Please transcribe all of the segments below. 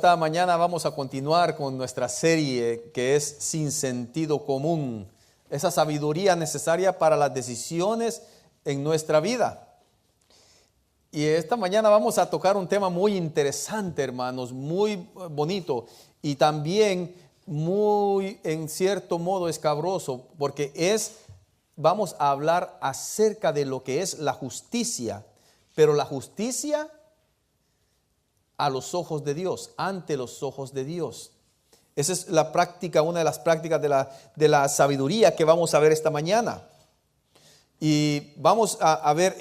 Esta mañana vamos a continuar con nuestra serie que es Sin Sentido Común, esa sabiduría necesaria para las decisiones en nuestra vida. Y esta mañana vamos a tocar un tema muy interesante, hermanos, muy bonito y también muy, en cierto modo, escabroso, porque vamos a hablar acerca de lo que es la justicia, pero la justicia a los ojos de Dios, ante los ojos de Dios. Esa es la práctica, una de las prácticas de la sabiduría que vamos a ver esta mañana. Y vamos a ver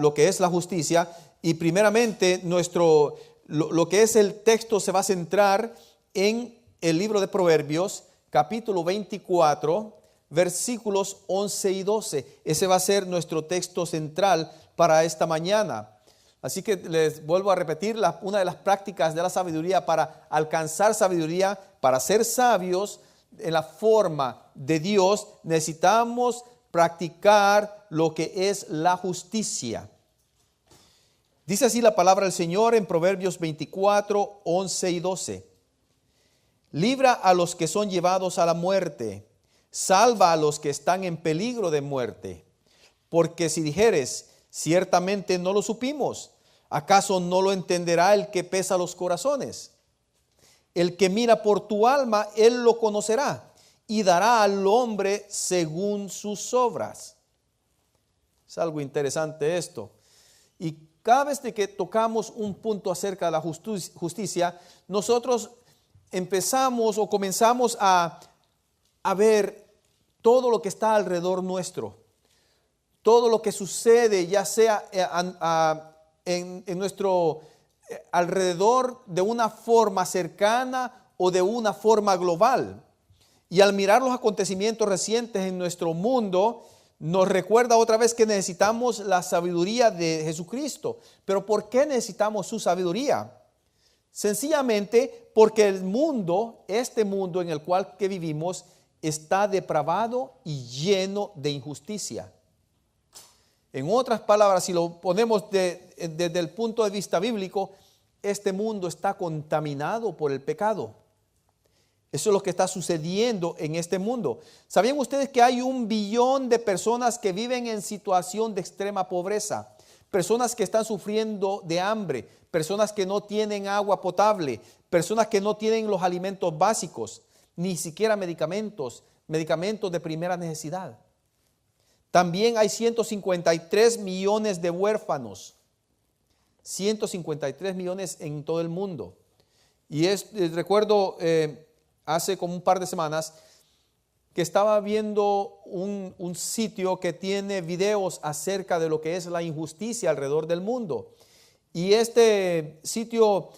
lo que es la justicia. Y primeramente lo que es el texto se va a centrar en el libro de Proverbios, capítulo 24, versículos 11 y 12. Ese va a ser nuestro texto central para esta mañana. Así que les vuelvo a repetir, una de las prácticas de la sabiduría para alcanzar sabiduría, para ser sabios en la forma de Dios, necesitamos practicar lo que es la justicia. Dice así la palabra del Señor en Proverbios 24, 11 y 12. Libra a los que son llevados a la muerte, salva a los que están en peligro de muerte. Porque si dijeres, ciertamente no lo supimos, ¿acaso no lo entenderá el que pesa los corazones? El que mira por tu alma, él lo conocerá y dará al hombre según sus obras. Es algo interesante esto. Y cada vez que tocamos un punto acerca de la justicia, nosotros comenzamos a ver todo lo que está alrededor nuestro. Todo lo que sucede, ya sea en nuestro alrededor de una forma cercana o de una forma global. Y al mirar los acontecimientos recientes en nuestro mundo, nos recuerda otra vez que necesitamos la sabiduría de Jesucristo. ¿Pero por qué necesitamos su sabiduría? Sencillamente porque este mundo en el cual que vivimos, está depravado y lleno de injusticia. En otras palabras, si lo ponemos desde el punto de vista bíblico, este mundo está contaminado por el pecado. Eso es lo que está sucediendo en este mundo. ¿Sabían ustedes que hay 1 billón de personas que viven en situación de extrema pobreza? Personas que están sufriendo de hambre, personas que no tienen agua potable, personas que no tienen los alimentos básicos, ni siquiera medicamentos de primera necesidad. También hay 153 millones de huérfanos, 153 millones en todo el mundo. Y recuerdo hace como un par de semanas que estaba viendo un sitio que tiene videos acerca de lo que es la injusticia alrededor del mundo. Y este sitio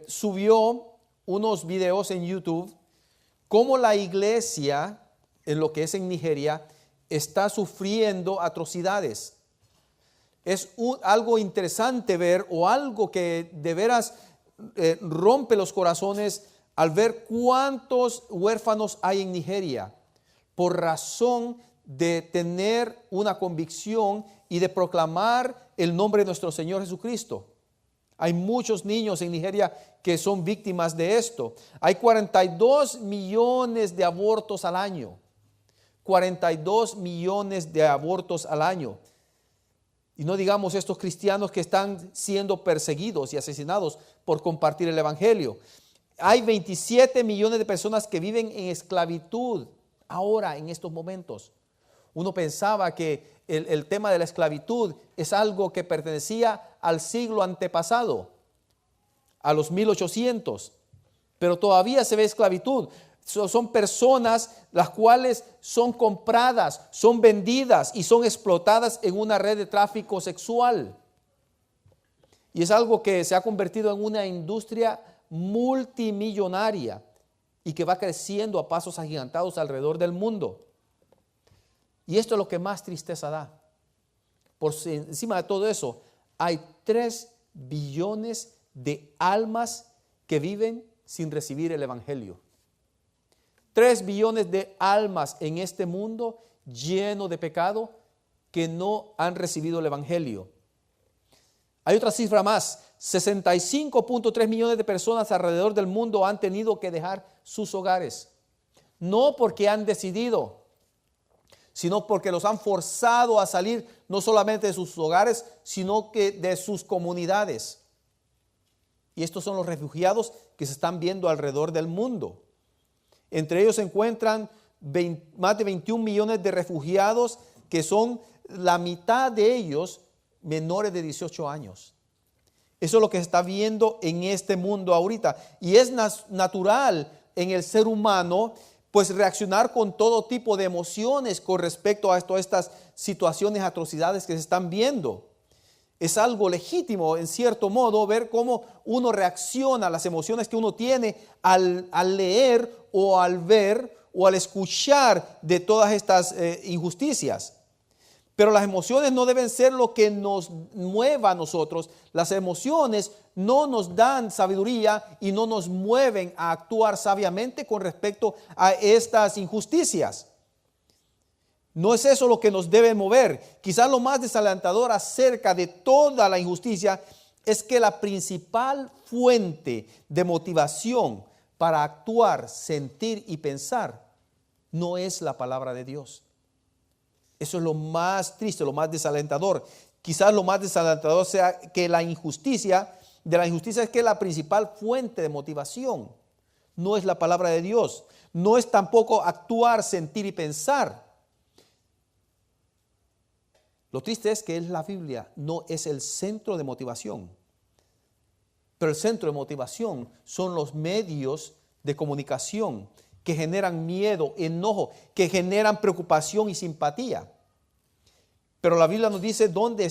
subió unos videos en YouTube, cómo la iglesia, en lo que es en Nigeria, está sufriendo atrocidades. Es algo interesante ver, o algo que de veras rompe los corazones al ver cuántos huérfanos hay en Nigeria por razón de tener una convicción y de proclamar el nombre de nuestro Señor Jesucristo. Hay muchos niños en Nigeria que son víctimas de esto. Hay 42 millones de abortos al año. 42 millones de abortos al año. Y no digamos estos cristianos que están siendo perseguidos y asesinados por compartir el evangelio. Hay 27 millones de personas que viven en esclavitud ahora, en estos momentos. Uno pensaba que el tema de la esclavitud es algo que pertenecía al siglo antepasado, a los 1800, pero todavía se ve esclavitud. Son personas las cuales son compradas, son vendidas y son explotadas en una red de tráfico sexual. Y es algo que se ha convertido en una industria multimillonaria y que va creciendo a pasos agigantados alrededor del mundo. Y esto es lo que más tristeza da. Por encima de todo eso, hay 3 billones de almas que viven sin recibir el evangelio. 3 billones de almas en este mundo lleno de pecado que no han recibido el evangelio. Hay otra cifra más, 65.3 millones de personas alrededor del mundo han tenido que dejar sus hogares. No porque han decidido, sino porque los han forzado a salir no solamente de sus hogares, sino que de sus comunidades. Y estos son los refugiados que se están viendo alrededor del mundo. Entre ellos se encuentran más de 21 millones de refugiados, que son la mitad de ellos menores de 18 años. Eso es lo que se está viendo en este mundo ahorita. Y es natural en el ser humano pues reaccionar con todo tipo de emociones con respecto a todas estas situaciones, atrocidades que se están viendo. Es algo legítimo, en cierto modo, ver cómo uno reacciona a las emociones que uno tiene al leer o al ver o al escuchar de todas estas injusticias. Pero las emociones no deben ser lo que nos mueva a nosotros. Las emociones no nos dan sabiduría y no nos mueven a actuar sabiamente con respecto a estas injusticias. No es eso lo que nos debe mover. Quizás lo más desalentador acerca de toda la injusticia es que la principal fuente de motivación para actuar, sentir y pensar no es la palabra de Dios. Eso es lo más triste, lo más desalentador. Quizás lo más desalentador sea que de la injusticia es que la principal fuente de motivación no es la palabra de Dios. No es tampoco actuar, sentir y pensar. Lo triste es que la Biblia no es el centro de motivación. Pero el centro de motivación son los medios de comunicación que generan miedo, enojo, que generan preocupación y simpatía. Pero la Biblia nos dice dónde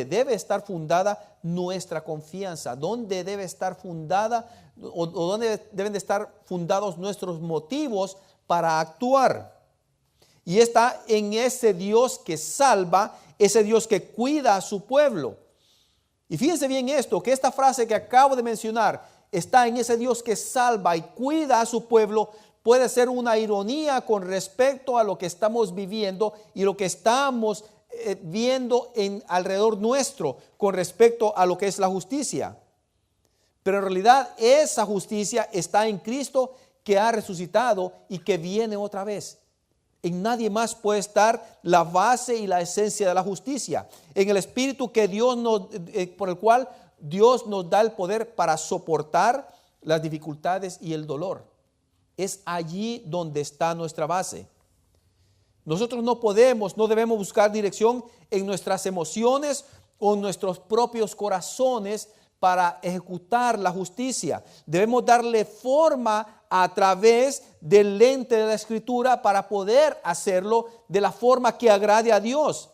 debe estar fundada nuestra confianza, dónde debe estar fundada o dónde deben de estar fundados nuestros motivos para actuar. Y está en ese Dios que salva, ese Dios que cuida a su pueblo. Y fíjense bien esto, que esta frase que acabo de mencionar está en ese Dios que salva y cuida a su pueblo, puede ser una ironía con respecto a lo que estamos viviendo y lo que estamos viendo alrededor nuestro con respecto a lo que es la justicia. Pero en realidad esa justicia está en Cristo, que ha resucitado y que viene otra vez. En nadie más puede estar la base y la esencia de la justicia. En el Espíritu que por el cual Dios nos da el poder para soportar las dificultades y el dolor. Es allí donde está nuestra base. Nosotros no debemos buscar dirección en nuestras emociones o en nuestros propios corazones para ejecutar la justicia. Debemos darle forma a través del lente de la Escritura para poder hacerlo de la forma que agrade a Dios.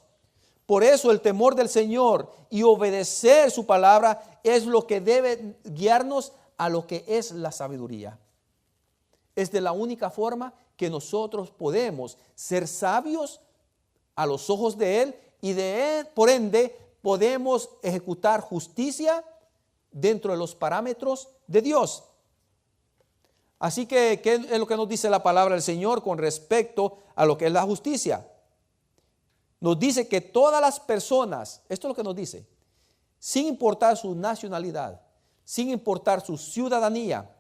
Por eso el temor del Señor y obedecer su palabra es lo que debe guiarnos a lo que es la sabiduría. Es de la única forma que nosotros podemos ser sabios a los ojos de Él y de Él, por ende, podemos ejecutar justicia dentro de los parámetros de Dios. Así que, ¿qué es lo que nos dice la palabra del Señor con respecto a lo que es la justicia? Nos dice que todas las personas, esto es lo que nos dice, sin importar su nacionalidad, sin importar su ciudadanía,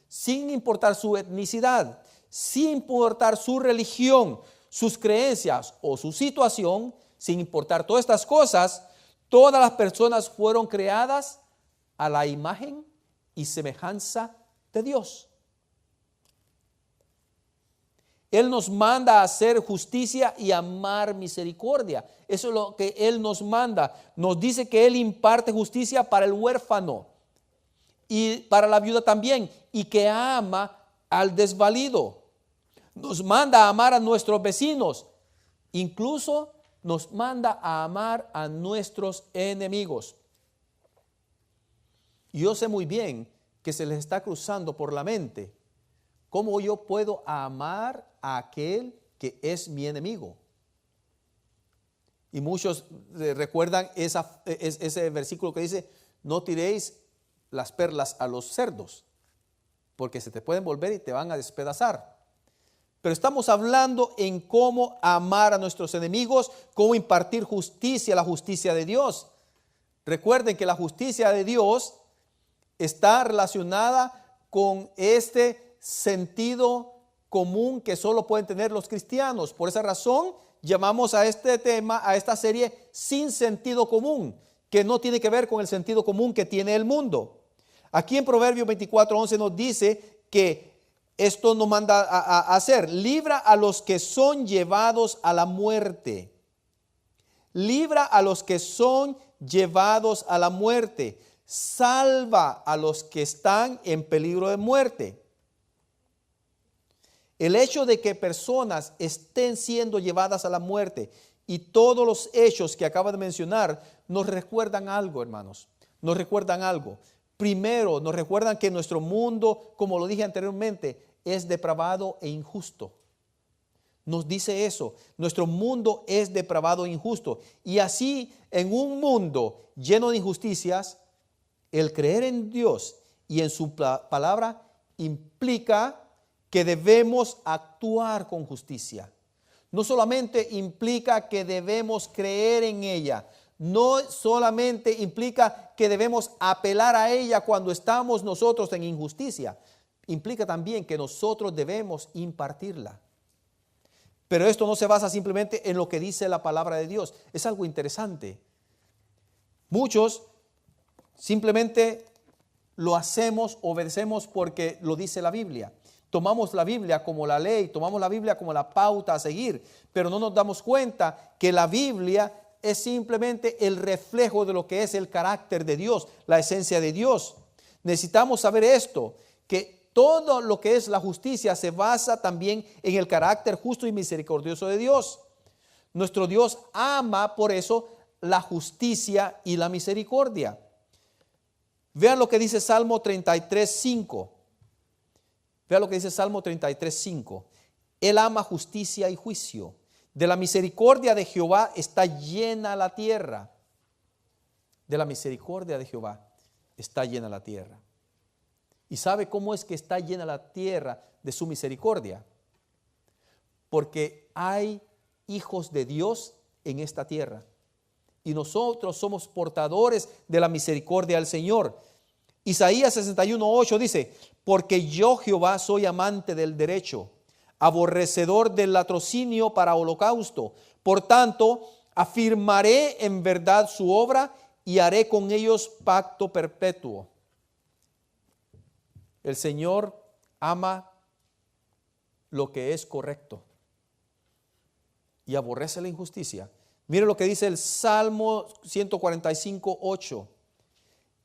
sin importar su etnicidad, sin importar su religión, sus creencias o su situación, sin importar todas estas cosas, todas las personas fueron creadas a la imagen y semejanza de Dios. Él nos manda a hacer justicia y amar misericordia. Eso es lo que Él nos manda. Nos dice que Él imparte justicia para el huérfano y para la viuda también, y que ama al desvalido. Nos manda a amar a nuestros vecinos. Incluso nos manda a amar a nuestros enemigos. Y yo sé muy bien que se les está cruzando por la mente: ¿cómo yo puedo amar a aquel que es mi enemigo? Y muchos recuerdan ese versículo que dice: no tiréis las perlas a los cerdos, porque se te pueden volver y te van a despedazar. Pero estamos hablando en cómo amar a nuestros enemigos, cómo impartir justicia, la justicia de Dios. Recuerden que la justicia de Dios está relacionada con este sentido común que solo pueden tener los cristianos. Por esa razón llamamos a este tema, a esta serie, Sin Sentido Común, que no tiene que ver con el sentido común que tiene el mundo. Aquí en Proverbios 24:11 nos dice que esto nos manda a hacer: libra a los que son llevados a la muerte. Libra a los que son llevados a la muerte. Salva a los que están en peligro de muerte. El hecho de que personas estén siendo llevadas a la muerte y todos los hechos que acabo de mencionar nos recuerdan algo, hermanos. Nos recuerdan algo. Primero, nos recuerdan que nuestro mundo, como lo dije anteriormente, es depravado e injusto. Nos dice eso. Nuestro mundo es depravado e injusto. Y así, en un mundo lleno de injusticias, el creer en Dios y en su palabra implica que debemos actuar con justicia. No solamente implica que debemos creer en ella, no solamente implica que debemos apelar a ella cuando estamos nosotros en injusticia, implica también que nosotros debemos impartirla. Pero esto no se basa simplemente en lo que dice la palabra de Dios. Es algo interesante. Muchos simplemente lo hacemos, obedecemos porque lo dice la Biblia. Tomamos la Biblia como la ley, tomamos la Biblia como la pauta a seguir, pero no nos damos cuenta que la Biblia es simplemente el reflejo de lo que es el carácter de Dios, la esencia de Dios. Necesitamos saber esto, que todo lo que es la justicia se basa también en el carácter justo y misericordioso de Dios. Nuestro Dios ama por eso la justicia y la misericordia. Vean lo que dice Salmo 33:5. Vean lo que dice Salmo 33:5. Él ama justicia y juicio. De la misericordia de Jehová está llena la tierra. De la misericordia de Jehová está llena la tierra. ¿Y sabe cómo es que está llena la tierra de su misericordia? Porque hay hijos de Dios en esta tierra. Y nosotros somos portadores de la misericordia del Señor. Isaías 61:8 dice: porque yo, Jehová, soy amante del derecho, aborrecedor del latrocinio para holocausto. Por tanto, afirmaré en verdad su obra y haré con ellos pacto perpetuo. El Señor ama lo que es correcto y aborrece la injusticia. Mire lo que dice el Salmo 145:8.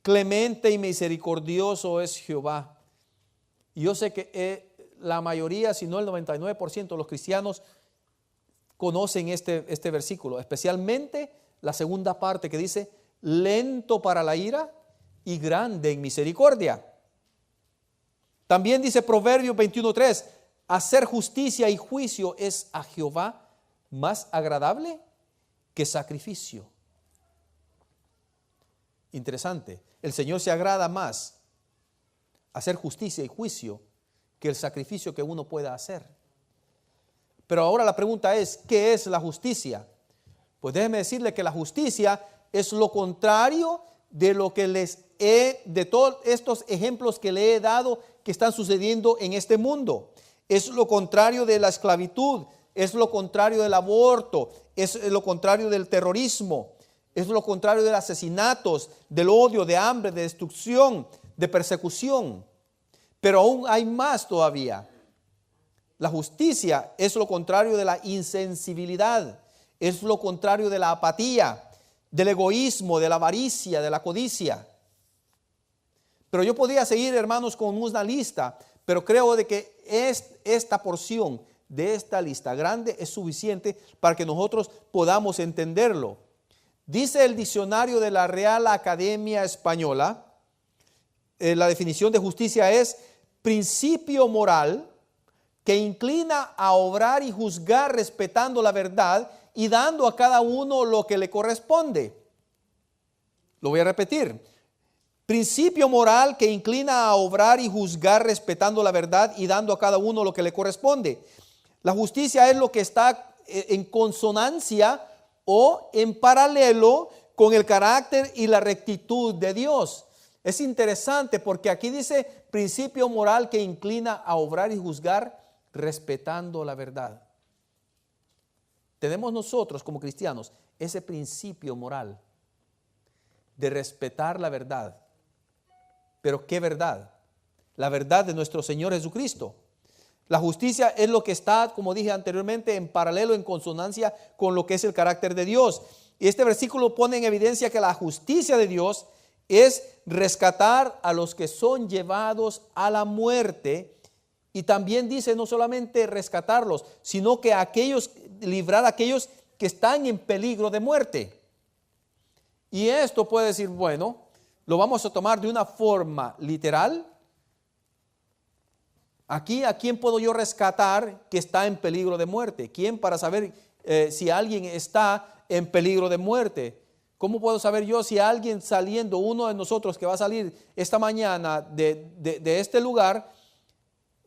Clemente y misericordioso es Jehová. Y yo sé que la mayoría, si no el 99% de los cristianos conocen este versículo, especialmente la segunda parte que dice: lento para la ira y grande en misericordia. También dice Proverbios 21:3: hacer justicia y juicio es a Jehová más agradable que sacrificio. Interesante. El Señor se agrada más hacer justicia y juicio que el sacrificio que uno pueda hacer. Pero ahora la pregunta es: ¿qué es la justicia? Pues déjeme decirle que la justicia es lo contrario de lo que de todos estos ejemplos que le he dado que están sucediendo en este mundo. Es lo contrario de la esclavitud, es lo contrario del aborto, es lo contrario del terrorismo, es lo contrario de los asesinatos, del odio, de hambre, de destrucción, de persecución. Pero aún hay más todavía. La justicia es lo contrario de la insensibilidad, es lo contrario de la apatía, del egoísmo, de la avaricia, de la codicia. Pero yo podría seguir, hermanos, con una lista, pero creo de que esta porción de esta lista grande es suficiente para que nosotros podamos entenderlo. Dice el diccionario de la Real Academia Española, la definición de justicia es: principio moral que inclina a obrar y juzgar respetando la verdad y dando a cada uno lo que le corresponde. Lo voy a repetir. Principio moral que inclina a obrar y juzgar respetando la verdad y dando a cada uno lo que le corresponde. La justicia es lo que está en consonancia o en paralelo con el carácter y la rectitud de Dios. Es interesante porque aquí dice principio moral que inclina a obrar y juzgar respetando la verdad. Tenemos nosotros como cristianos ese principio moral de respetar la verdad. ¿Pero qué verdad? La verdad de nuestro Señor Jesucristo. La justicia es lo que está, como dije anteriormente, en paralelo, en consonancia con lo que es el carácter de Dios. Y este versículo pone en evidencia que la justicia de Dios es rescatar a los que son llevados a la muerte. Y también dice no solamente rescatarlos, sino que librar a aquellos que están en peligro de muerte. Y esto puede decir, bueno, lo vamos a tomar de una forma literal. Aquí, ¿a quién puedo yo rescatar que está en peligro de muerte? ¿Quién para saber si alguien está en peligro de muerte? ¿Cómo puedo saber yo si alguien saliendo, uno de nosotros que va a salir esta mañana de este lugar,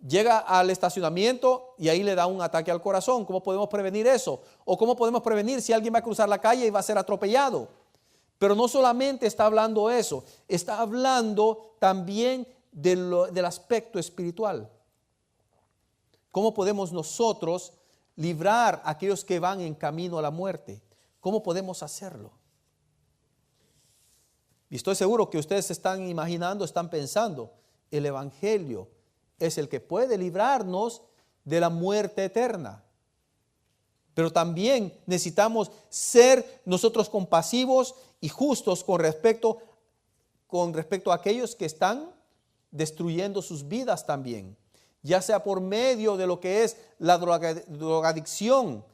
llega al estacionamiento y ahí le da un ataque al corazón? ¿Cómo podemos prevenir eso? ¿O cómo podemos prevenir si alguien va a cruzar la calle y va a ser atropellado? Pero no solamente está hablando eso, está hablando también del aspecto espiritual. ¿Cómo podemos nosotros librar a aquellos que van en camino a la muerte? ¿Cómo podemos hacerlo? Y estoy seguro que ustedes se están imaginando, están pensando, el Evangelio es el que puede librarnos de la muerte eterna. Pero también necesitamos ser nosotros compasivos y justos con respecto a aquellos que están destruyendo sus vidas también, ya sea por medio de lo que es la drogadicción,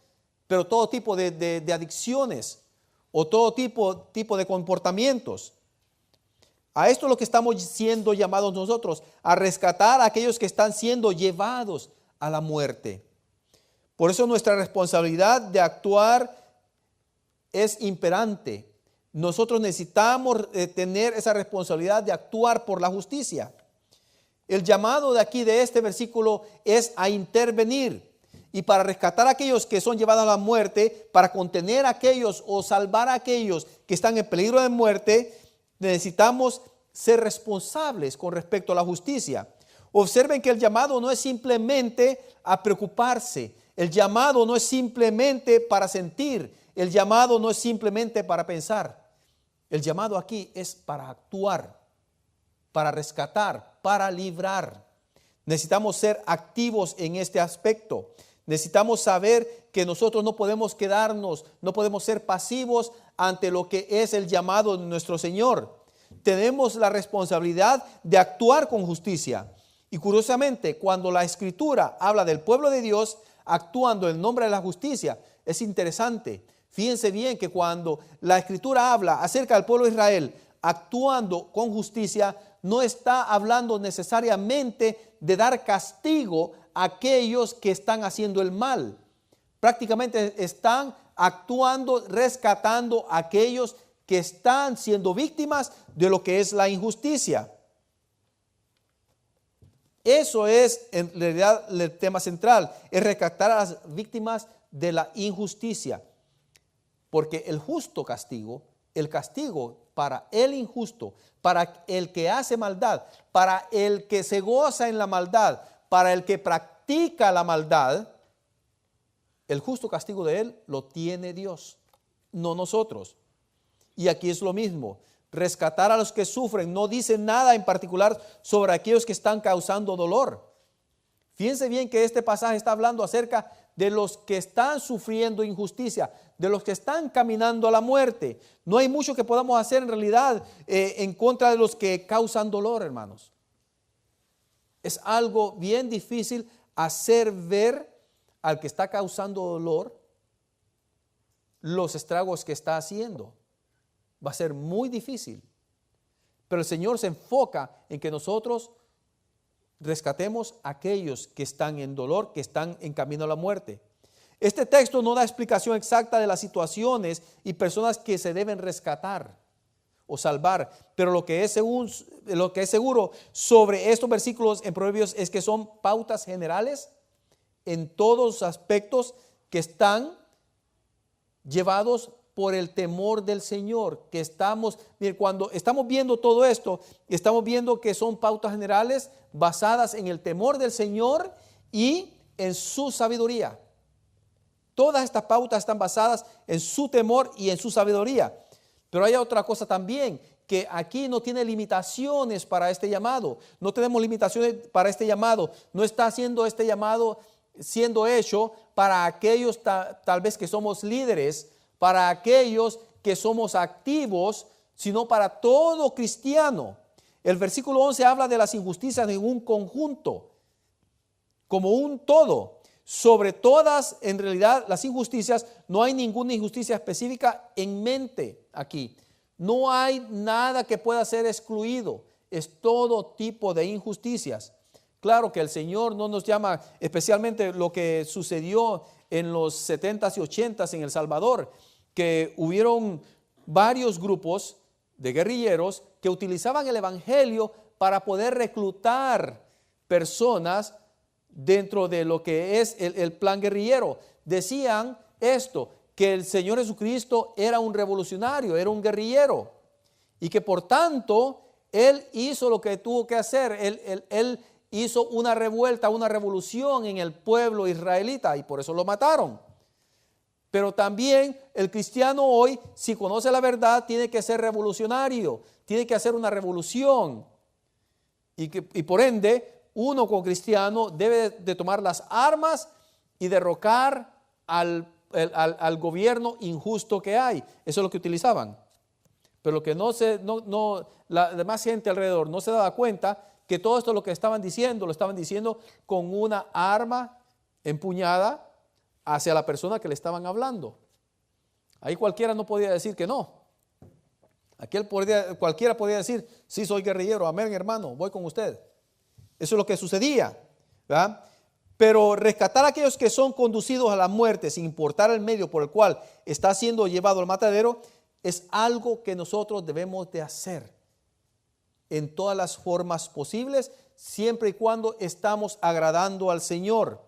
pero todo tipo de adicciones o todo tipo de comportamientos. A esto es lo que estamos siendo llamados nosotros, a rescatar a aquellos que están siendo llevados a la muerte. Por eso nuestra responsabilidad de actuar es imperante. Nosotros necesitamos tener esa responsabilidad de actuar por la justicia. El llamado de aquí, de este versículo, es a intervenir. Y para rescatar a aquellos que son llevados a la muerte, para contener a aquellos o salvar a aquellos que están en peligro de muerte, necesitamos ser responsables con respecto a la justicia. Observen que el llamado no es simplemente a preocuparse. El llamado no es simplemente para sentir. El llamado no es simplemente para pensar. El llamado aquí es para actuar, para rescatar, para librar. Necesitamos ser activos en este aspecto. Necesitamos saber que nosotros no podemos quedarnos, no podemos ser pasivos ante lo que es el llamado de nuestro Señor. Tenemos la responsabilidad de actuar con justicia. Y curiosamente, cuando la Escritura habla del pueblo de Dios actuando en nombre de la justicia, es interesante. Fíjense bien que cuando la Escritura habla acerca del pueblo de Israel actuando con justicia, no está hablando necesariamente de dar castigo a aquellos que están haciendo el mal. Prácticamente están actuando, rescatando a aquellos que están siendo víctimas de lo que es la injusticia. Eso es en realidad el tema central, es rescatar a las víctimas de la injusticia. Porque el justo castigo, el castigo para el injusto, para el que hace maldad, para el que se goza en la maldad, para el que practica la maldad, el justo castigo de él lo tiene Dios, no nosotros. Y aquí es lo mismo. Rescatar a los que sufren no dice nada en particular sobre aquellos que están causando dolor. Fíjense bien que este pasaje está hablando acerca de los que están sufriendo injusticia, de los que están caminando a la muerte. No hay mucho que podamos hacer en realidad en contra de los que causan dolor, hermanos. Es algo bien difícil hacer ver al que está causando dolor los estragos que está haciendo. Va a ser muy difícil. Pero el Señor se enfoca en que nosotros rescatemos a aquellos que están en dolor, que están en camino a la muerte. Este texto no da explicación exacta de las situaciones y personas que se deben rescatar o salvar, pero lo que es seguro sobre estos versículos en Proverbios es que son pautas generales en todos los aspectos que están llevados por el temor del Señor, que estamos, miren, cuando estamos viendo todo esto, estamos viendo que son pautas generales basadas en el temor del Señor y en su sabiduría. Todas estas pautas están basadas en su temor y en su sabiduría. Pero hay otra cosa también, que aquí no tiene limitaciones para este llamado. No tenemos limitaciones para este llamado. No está haciendo este llamado siendo hecho para aquellos tal vez que somos líderes, para aquellos que somos activos, sino para todo cristiano. El versículo 11 habla de las injusticias en un conjunto, como un todo. Sobre todas, en realidad, las injusticias, no hay ninguna injusticia específica en mente aquí. No hay nada que pueda ser excluido. Es todo tipo de injusticias. Claro que el Señor no nos llama, especialmente lo que sucedió en los 70s y 80s en El Salvador, que hubieron varios grupos de guerrilleros que utilizaban el evangelio para poder reclutar personas dentro de lo que es el plan guerrillero. Decían esto, que el Señor Jesucristo era un revolucionario, era un guerrillero, y que por tanto Él hizo lo que tuvo que hacer. Él hizo una revuelta, una revolución en el pueblo israelita, y por eso lo mataron. Pero también el cristiano hoy, si conoce la verdad, tiene que ser revolucionario, tiene que hacer una revolución, y por ende uno como cristiano debe de tomar las armas y derrocar al gobierno injusto que hay. Eso es lo que utilizaban. Pero lo que la demás gente alrededor no se daba cuenta, que todo esto lo estaban diciendo con una arma empuñada hacia la persona que le estaban hablando. Ahí cualquiera no podía decir que no. Cualquiera podía decir, sí, soy guerrillero, amén, hermano, voy con usted. Eso es lo que sucedía, ¿verdad? Pero rescatar a aquellos que son conducidos a la muerte sin importar el medio por el cual está siendo llevado al matadero es algo que nosotros debemos de hacer en todas las formas posibles, siempre y cuando estamos agradando al Señor.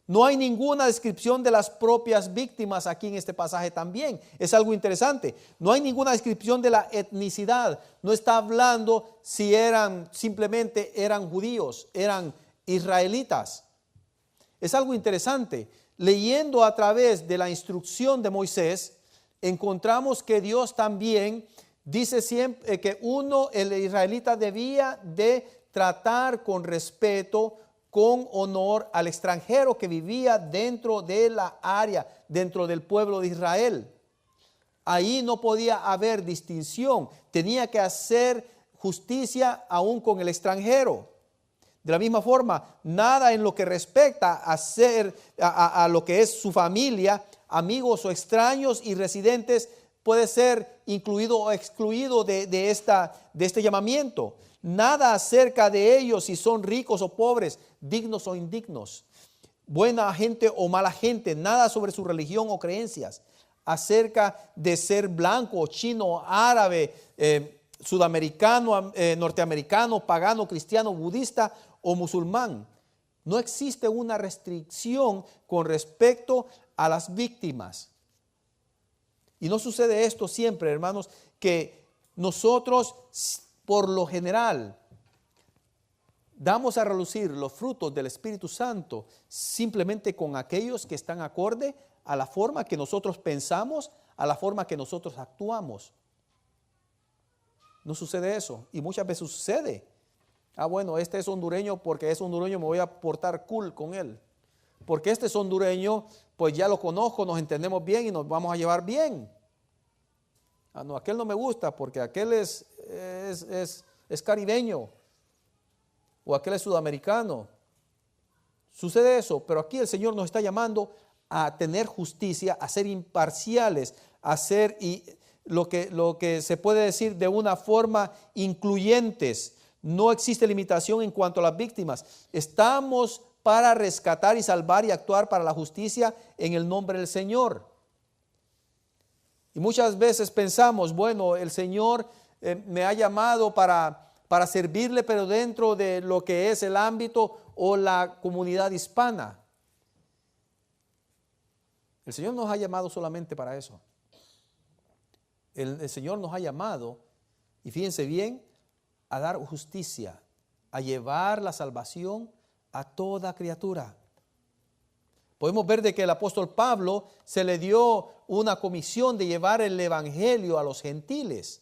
No hay ninguna descripción de las propias víctimas aquí en este pasaje también. Es algo interesante. No hay ninguna descripción de la etnicidad. No está hablando si simplemente eran judíos, eran israelitas. Es algo interesante. Leyendo a través de la instrucción de Moisés, encontramos que Dios también dice siempre que el israelita debía de tratar con respeto, con honor al extranjero que vivía dentro de la área, dentro del pueblo de Israel. Ahí no podía haber distinción, tenía que hacer justicia aún con el extranjero. De la misma forma, nada en lo que respecta a lo que es su familia, amigos o extraños y residentes puede ser incluido o excluido de este llamamiento. Nada acerca de ellos, si son ricos o pobres, dignos o indignos, buena gente o mala gente, nada sobre su religión o creencias, acerca de ser blanco, chino, árabe, sudamericano, norteamericano, pagano, cristiano, budista o musulmán. No existe una restricción con respecto a las víctimas. Y no sucede esto siempre, hermanos, que nosotros por lo general damos a relucir los frutos del Espíritu Santo simplemente con aquellos que están acorde a la forma que nosotros pensamos, a la forma que nosotros actuamos. No sucede eso, y muchas veces sucede. Bueno, este es hondureño, porque es hondureño me voy a portar cool con él. Porque este es hondureño, pues ya lo conozco, nos entendemos bien y nos vamos a llevar bien. No, aquel no me gusta porque aquel es caribeño o aquel es sudamericano. Sucede eso, pero aquí el Señor nos está llamando a tener justicia, a ser imparciales, a ser lo que se puede decir de una forma incluyentes. No existe limitación en cuanto a las víctimas. Estamos para rescatar y salvar y actuar para la justicia en el nombre del Señor. Y muchas veces pensamos, bueno, el Señor me ha llamado para servirle, pero dentro de lo que es el ámbito o la comunidad hispana. El Señor nos ha llamado solamente para eso. El Señor nos ha llamado, y fíjense bien, a dar justicia, a llevar la salvación a toda criatura. Podemos ver de que el apóstol Pablo se le dio una comisión de llevar el evangelio a los gentiles.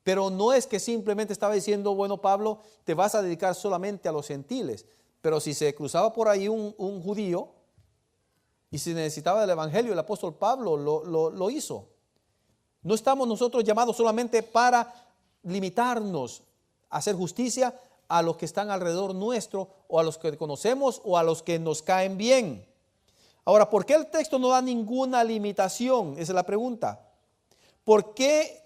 Pero no es que simplemente estaba diciendo, bueno, Pablo, te vas a dedicar solamente a los gentiles. Pero si se cruzaba por ahí un judío y si necesitaba el evangelio, el apóstol Pablo lo hizo. No estamos nosotros llamados solamente para limitarnos a hacer justicia a los que están alrededor nuestro, o a los que conocemos, o a los que nos caen bien. Ahora, ¿por qué el texto no da ninguna limitación? Esa es la pregunta. ¿Por qué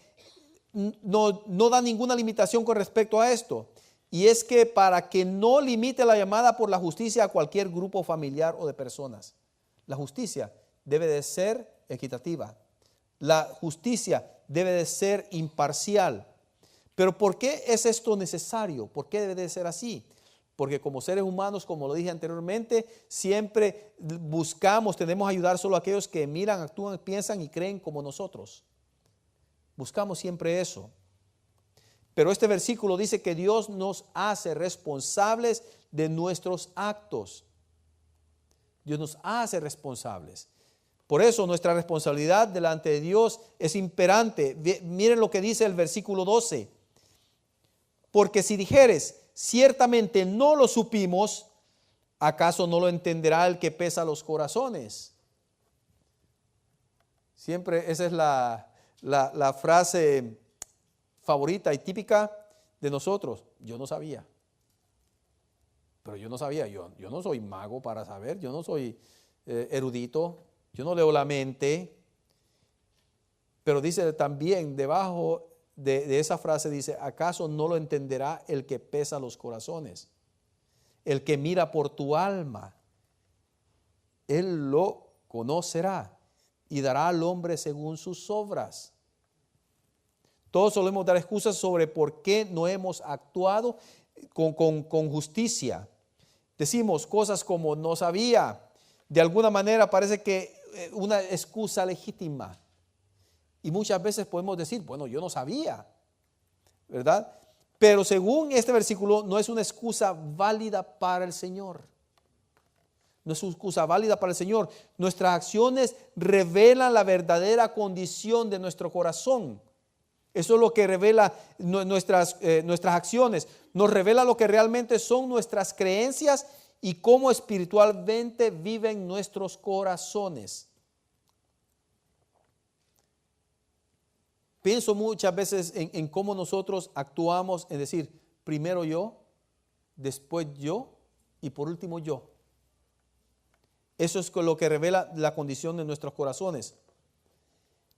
no da ninguna limitación con respecto a esto? Y es que para que no limite la llamada por la justicia a cualquier grupo familiar o de personas. La justicia debe de ser equitativa. La justicia debe de ser imparcial. Pero ¿por qué es esto necesario? ¿Por qué debe de ser así? Porque como seres humanos, como lo dije anteriormente, siempre tenemos a ayudar solo a aquellos que miran, actúan, piensan y creen como nosotros. Buscamos siempre eso. Pero este versículo dice que Dios nos hace responsables de nuestros actos. Dios nos hace responsables. Por eso nuestra responsabilidad delante de Dios es imperante. Miren lo que dice el versículo 12. Porque si dijeres, ciertamente no lo supimos, ¿acaso no lo entenderá el que pesa los corazones? Siempre esa es la frase favorita y típica de nosotros. Yo no sabía. Pero yo no sabía, yo no soy mago para saber, yo no soy erudito, yo no leo la mente. Pero dice también debajo de esa frase, dice, ¿acaso no lo entenderá el que pesa los corazones? El que mira por tu alma, él lo conocerá y dará al hombre según sus obras. Todos solemos dar excusas sobre por qué no hemos actuado con justicia. Decimos cosas como no sabía. De alguna manera parece que una excusa legítima. Y muchas veces podemos decir, bueno, yo no sabía, ¿verdad? Pero según este versículo, no es una excusa válida para el Señor. No es una excusa válida para el Señor. Nuestras acciones revelan la verdadera condición de nuestro corazón. Eso es lo que revela nuestras acciones. Nos revela lo que realmente son nuestras creencias y cómo espiritualmente viven nuestros corazones. Pienso muchas veces en cómo nosotros actuamos, en decir, primero yo, después yo y por último yo. Eso es lo que revela la condición de nuestros corazones.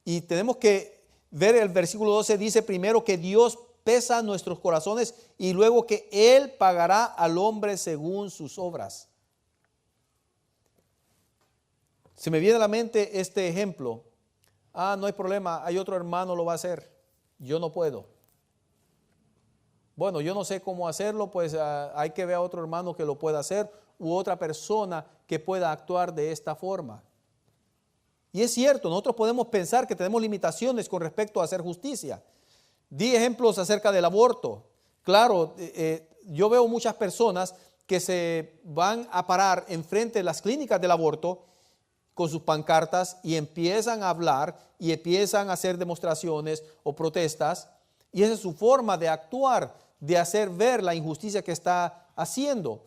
Y tenemos que ver el versículo 12, dice primero que Dios pesa nuestros corazones y luego que Él pagará al hombre según sus obras. Se me viene a la mente este ejemplo. No hay problema, hay otro hermano lo va a hacer, yo no puedo. Bueno, yo no sé cómo hacerlo, pues hay que ver a otro hermano que lo pueda hacer u otra persona que pueda actuar de esta forma. Y es cierto, nosotros podemos pensar que tenemos limitaciones con respecto a hacer justicia. Di ejemplos acerca del aborto. Claro, yo veo muchas personas que se van a parar enfrente de las clínicas del aborto con sus pancartas y empiezan a hablar y empiezan a hacer demostraciones o protestas, y esa es su forma de actuar, de hacer ver la injusticia que está haciendo.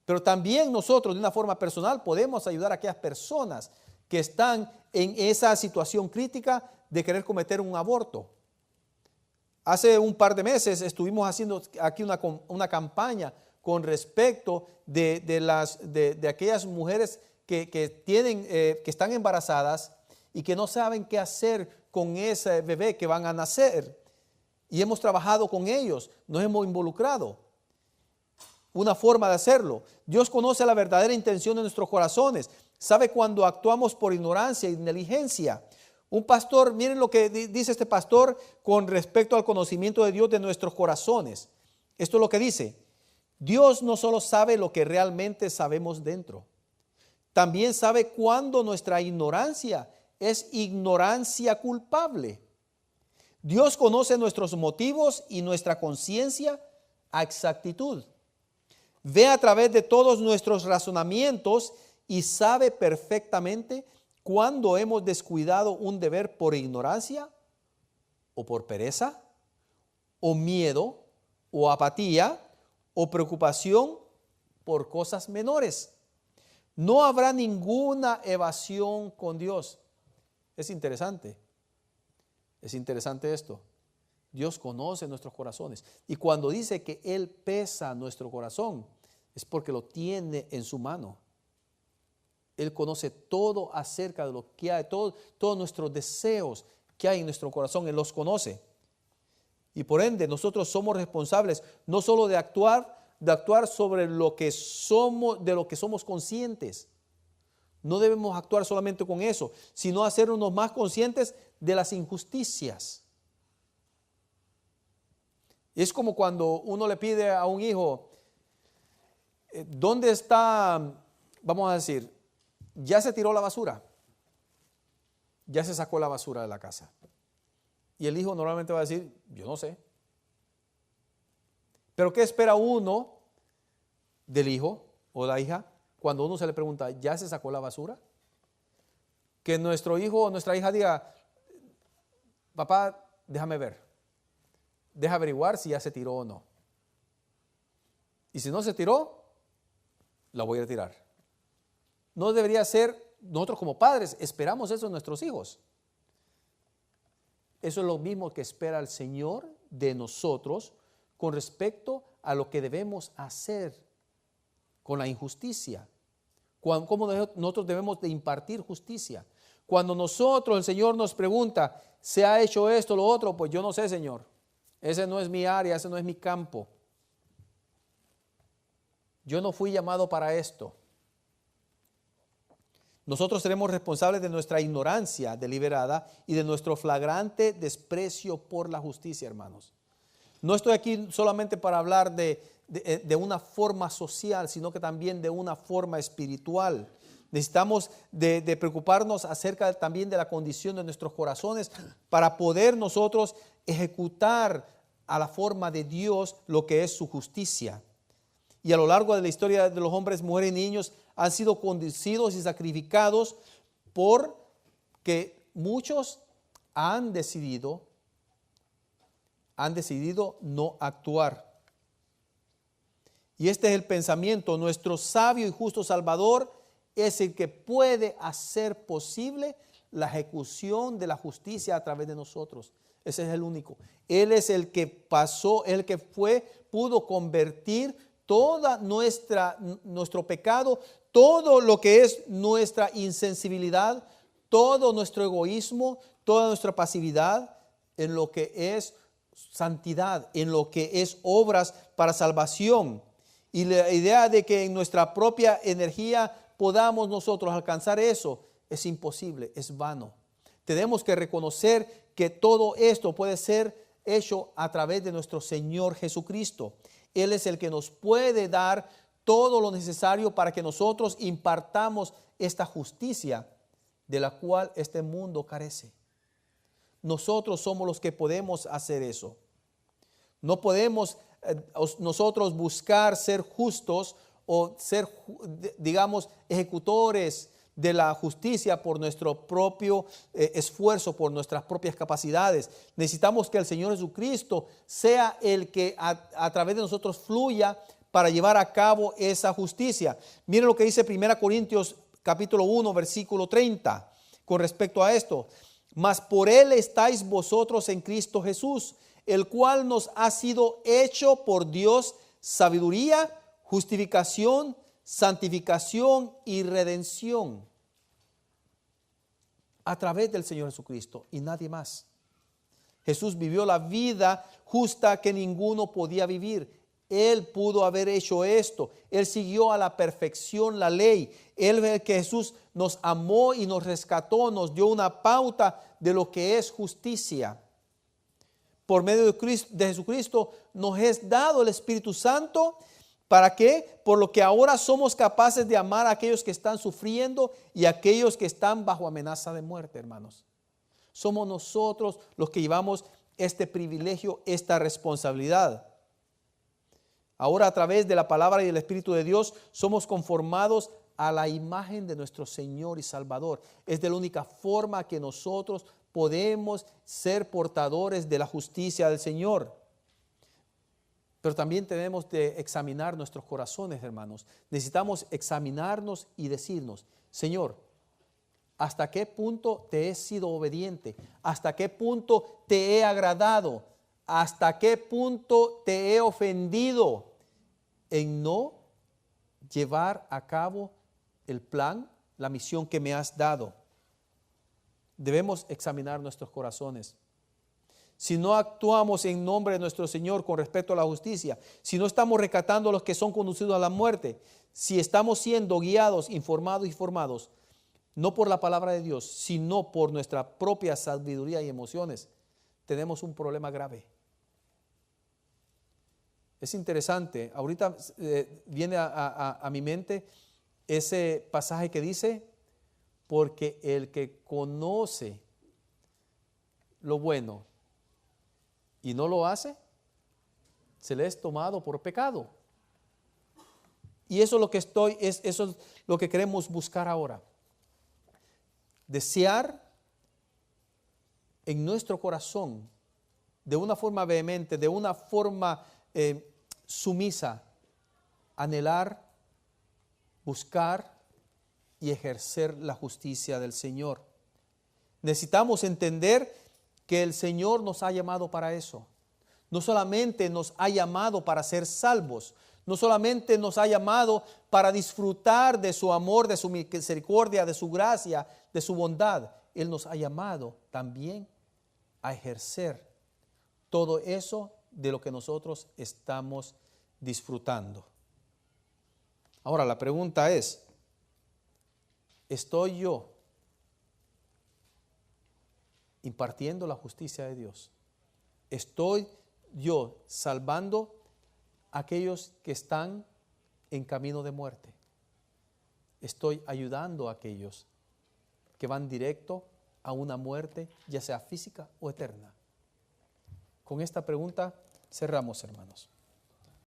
Pero también nosotros de una forma personal podemos ayudar a aquellas personas que están en esa situación crítica de querer cometer un aborto. Hace un par de meses estuvimos haciendo aquí una campaña con respecto de aquellas mujeres que están embarazadas y que no saben qué hacer con ese bebé que van a nacer. Y hemos trabajado con ellos, nos hemos involucrado. Una forma de hacerlo. Dios conoce la verdadera intención de nuestros corazones. Sabe cuando actuamos por ignorancia y negligencia. Un pastor, miren lo que dice este pastor con respecto al conocimiento de Dios de nuestros corazones. Esto es lo que dice. Dios no solo sabe lo que realmente sabemos dentro, también sabe cuándo nuestra ignorancia es ignorancia culpable. Dios conoce nuestros motivos y nuestra conciencia a exactitud. Ve a través de todos nuestros razonamientos y sabe perfectamente cuándo hemos descuidado un deber por ignorancia o por pereza o miedo o apatía o preocupación por cosas menores. No habrá ninguna evasión con Dios. Es interesante esto. Dios conoce nuestros corazones. Y cuando dice que Él pesa nuestro corazón, es porque lo tiene en su mano. Él conoce todo acerca de lo que hay, todos nuestros deseos que hay en nuestro corazón. Él los conoce. Y por ende, nosotros somos responsables no solo de actuar sobre lo que somos, de lo que somos conscientes. No debemos actuar solamente con eso, sino hacernos más conscientes de las injusticias. Es como cuando uno le pide a un hijo, ¿dónde está? Vamos a decir, ya se tiró la basura, ya se sacó la basura de la casa. Y el hijo normalmente va a decir, yo no sé. Pero ¿qué espera uno del hijo o la hija cuando uno se le pregunta, ¿ya se sacó la basura? Que nuestro hijo o nuestra hija diga, papá, déjame ver, deja averiguar si ya se tiró o no. Y si no se tiró, la voy a retirar. No debería ser, nosotros como padres esperamos eso de nuestros hijos. Eso es lo mismo que espera el Señor de nosotros con respecto a lo que debemos hacer con la injusticia. Cómo nosotros debemos de impartir justicia. Cuando nosotros, el Señor nos pregunta, ¿se ha hecho esto, lo otro? Pues yo no sé, Señor. Ese no es mi área, ese no es mi campo. Yo no fui llamado para esto. Nosotros seremos responsables de nuestra ignorancia deliberada y de nuestro flagrante desprecio por la justicia, hermanos. No estoy aquí solamente para hablar de una forma social, sino que también de una forma espiritual. Necesitamos de preocuparnos acerca también de la condición de nuestros corazones para poder nosotros ejecutar a la forma de Dios lo que es su justicia. Y a lo largo de la historia de los hombres, mujeres y niños han sido conducidos y sacrificados porque muchos han decidido no actuar. Y este es el pensamiento. Nuestro sabio y justo Salvador es el que puede hacer posible la ejecución de la justicia a través de nosotros. Ese es el único. Él es el que pasó, el que pudo convertir todo nuestro pecado, todo lo que es nuestra insensibilidad, todo nuestro egoísmo, toda nuestra pasividad en lo que es santidad, en lo que es obras para salvación. Y la idea de que en nuestra propia energía podamos nosotros alcanzar eso es imposible, es vano. Tenemos que reconocer que todo esto puede ser hecho a través de nuestro Señor Jesucristo. Él es el que nos puede dar todo lo necesario para que nosotros impartamos esta justicia de la cual este mundo carece. Nosotros somos los que podemos hacer eso. No podemos nosotros buscar ser justos o ser, digamos, ejecutores de la justicia por nuestro propio esfuerzo, por nuestras propias capacidades. Necesitamos que el Señor Jesucristo sea el que a través de nosotros fluya para llevar a cabo esa justicia. Miren lo que dice 1 Corintios capítulo 1, versículo 30 con respecto a esto. Mas por Él estáis vosotros en Cristo Jesús, el cual nos ha sido hecho por Dios sabiduría, justificación, santificación y redención. A través del Señor Jesucristo y nadie más. Jesús vivió la vida justa que ninguno podía vivir. Él pudo haber hecho esto. Él siguió a la perfección la ley. Él es el que Jesús nos amó y nos rescató, nos dio una pauta de lo que es justicia. Por medio de Jesucristo nos es dado el Espíritu Santo ¿Para qué? Por lo que ahora somos capaces de amar a aquellos que están sufriendo y a aquellos que están bajo amenaza de muerte, hermanos. Somos nosotros los que llevamos este privilegio, esta responsabilidad. Ahora, a través de la palabra y del Espíritu de Dios, somos conformados a la imagen de nuestro Señor y Salvador. Es de la única forma que nosotros podemos ser portadores de la justicia del Señor. Pero también tenemos de examinar nuestros corazones, hermanos. Necesitamos examinarnos y decirnos, Señor, ¿hasta qué punto te he sido obediente? ¿Hasta qué punto te he agradado? ¿Hasta qué punto te he ofendido en no llevar a cabo el plan, la misión que me has dado? Debemos examinar nuestros corazones. Si no actuamos en nombre de nuestro Señor con respecto a la justicia, si no estamos rescatando a los que son conducidos a la muerte, si estamos siendo guiados, informados y formados, no por la palabra de Dios, sino por nuestra propia sabiduría y emociones, tenemos un problema grave. Es interesante, ahorita viene a mi mente ese pasaje que dice, porque el que conoce lo bueno y no lo hace, se le es tomado por pecado. Y eso es lo que eso es lo que queremos buscar ahora. Desear en nuestro corazón, de una forma vehemente, de una forma sumisa, anhelar, buscar y ejercer la justicia del Señor. Necesitamos entender que el Señor nos ha llamado para eso. No solamente nos ha llamado para ser salvos, no solamente nos ha llamado para disfrutar de su amor, de su misericordia, de su gracia, de su bondad. Él nos ha llamado también a ejercer todo eso de lo que nosotros estamos disfrutando. Ahora la pregunta es, ¿estoy yo impartiendo la justicia de Dios? ¿Estoy yo salvando a aquellos que están en camino de muerte? ¿Estoy ayudando a aquellos que van directo a una muerte, ya sea física o eterna? Con esta pregunta cerramos, hermanos.